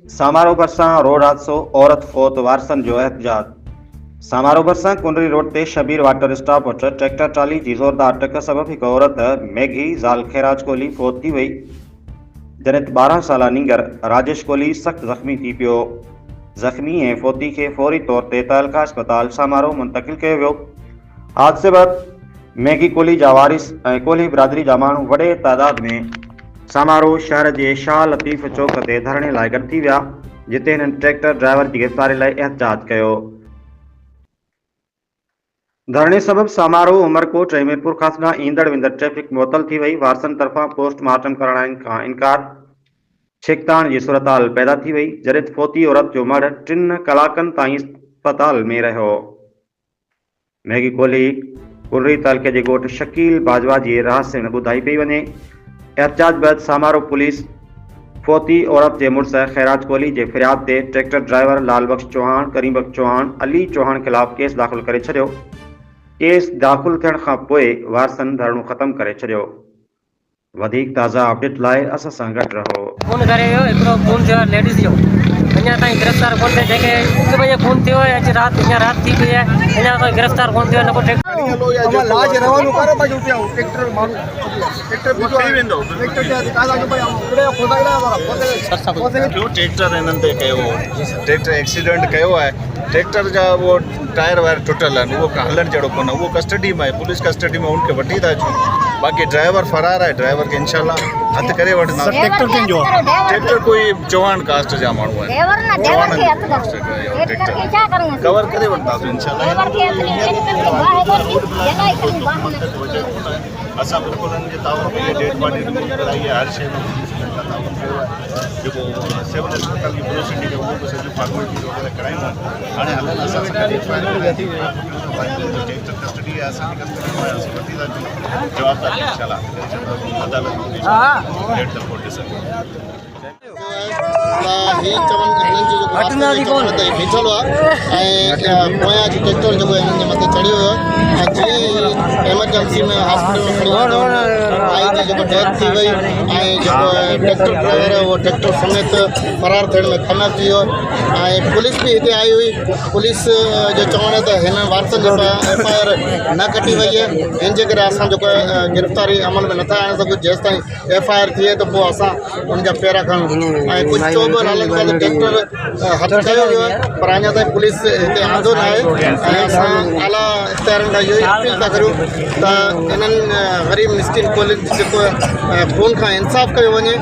समारोह भरसां रोड हादसो औरत फौत वारसन जो एहतजाज। समारोह भरसां कुंडरी रोड ते शबीर वाटर स्टॉप वटि ट्रैक्टर ट्राली जी ज़ोरदार टक्कर सबब हिकु औरत मैघी ज़ाल खैराज कोहली फौत थी वई, जॾहिं त 12 साला नींगर राजेश कोहली सख़्त ज़ख़्मी थी पियो। ज़ख़्मी ऐं फौती खे फौरी तौर ते तहलका अस्पताल समारोह मुंतक़िल कयो वियो। हादसे बैदि मैगी कोहली जा वारिस ऐं कोहली बिरादरी जा माण्हू वॾे तादाद में समारोह शहर जे शाह लतीफ़ चौक ते धरणे लाइ गॾु थी विया, जिते हिननि ट्रैक्टर ड्राइवर जी गिरफ़्तारी लाइ एहतजाज कयो। धरणे सबब समारोह उमरकोट ऐं मीरपुर खां ईंदड़ वेंदड़ ट्रैफ़िक मुअतल थी वई। वारसनि तरफ़ां पोस्टमार्टम कराइण खां इनकार, छिकताण जी सूरतहाल पैदा थी वई, जॾहिं त फौती औरत जो मर्द 3 कलाकनि ताईं अस्पताल में रहियो। मैगी कोहली कुंडरी तालुके जे ॻोठ शकील बाजवा जी रहस्य में ॿुधाई पई वञे। एहतजाज बैदि समारोह पुलिस फौती औरत जे मुड़िस खैराज कोहली जे फ़रियाद ते ट्रैक्टर ड्राइवर लालबख्श चौहान, करीमबख्श चौहान, अली चौहान ख़िलाफ़ केस दाख़िल करे छॾियो। केस दाख़िल थियण खां पोइ वारसनि धरणो ख़त्म करे छॾियो। वधीक ताज़ा अपडेट लाइ असां सां गॾु रहो। फोन करे वियो हिकिड़ो फोन थियो आहे लेडीज़ जो, अञा ताईं गिरफ़्तार कोन थिए। जेके 1 बजे फोन थियो आहे, अॼु राति अञा राति थी पई आहे, अञा ताईं गिरफ़्तार कोन थियो आहे। न को लाज रवानो करे बाजू पे आओ ट्रैक्टर मारू ट्रैक्टर बिजो आई वेंदो ट्रैक्टर के काला के भाई इकडे खोदाईला वाला क्यों ट्रैक्टर इन्हनि ते कयो, ट्रैक्टर एक्सीडेंट कयो आहे। ट्रैक्टर जा वो टायर वायर टुटल आहिनि, उहो हलण जहिड़ो कोन, उहो कस्टडी में आहे, पुलिस कस्टडी में उनखे वठी था अचूं। बाक़ी ड्राइवर फरार आहे, ड्राइवर खे इंशाल्लाह हथ करे वठंदा। ट्रैक्टर कंजो ट्रैक्टर कोई चौहान कास्ट जा माण्हू आहे, कवर करे वठंदासीं इंशाल्लाह। असां बिल्कुलु हिननि जे ताउन में डेड बॉडी रिमूव कराई आहे, हर शइ में ताउन कयो आहे। जेको सिविल अस्पताल जी प्रोसिटी उहो बि सॼी फॉर्मेलिटी वग़ैरह करायूं आहिनि। हाणे हलनि असां ट्रैक्टर कस्टडी आहे, असांजी कस्टडी में असां वठी था अचूं। जवाबदारी इंशाल्लाह अदालत में डेट द कोर्ट डिसाइड। ही चवन हिननि जो घटना दी कोन ते बीठल आहे पोयां जी ट्रैक्टर जो हिननि जे मथे चढ़ियो हुयो। जीअं एमरजेंसी में हॉस्पिटल में खणी वियो आई त जेको डेथ थी वई ऐं जेको ट्रैक्टर ड्राइवर आहे उहो ट्रैक्टर समेत फरार थियण में कामयाब थी वियो। ऐं पुलिस बि हिते आई हुई। पुलिस जो चवण त हिन वारसनि जो FIR न कटी वई आहे, हिन जे करे असां जेको गिरफ़्तारी अमल में नथा आणे सघूं। जेसि ताईं FIR थिए त पोइ असां उनजा पेरा खणूं। ऐं कुझु 24 हालत में ट्रैक्टर हथ कयो वियो आहे, पर अञा ताईं पुलिस हिते आंदो न आहे। ऐं असां आला इख़्तियारनि खां इहो ई अपील था करियूं त इन्हनि ग़रीब मिस्किन कोहलियुनि जेको खून खां इंसाफ़ कयो वञे।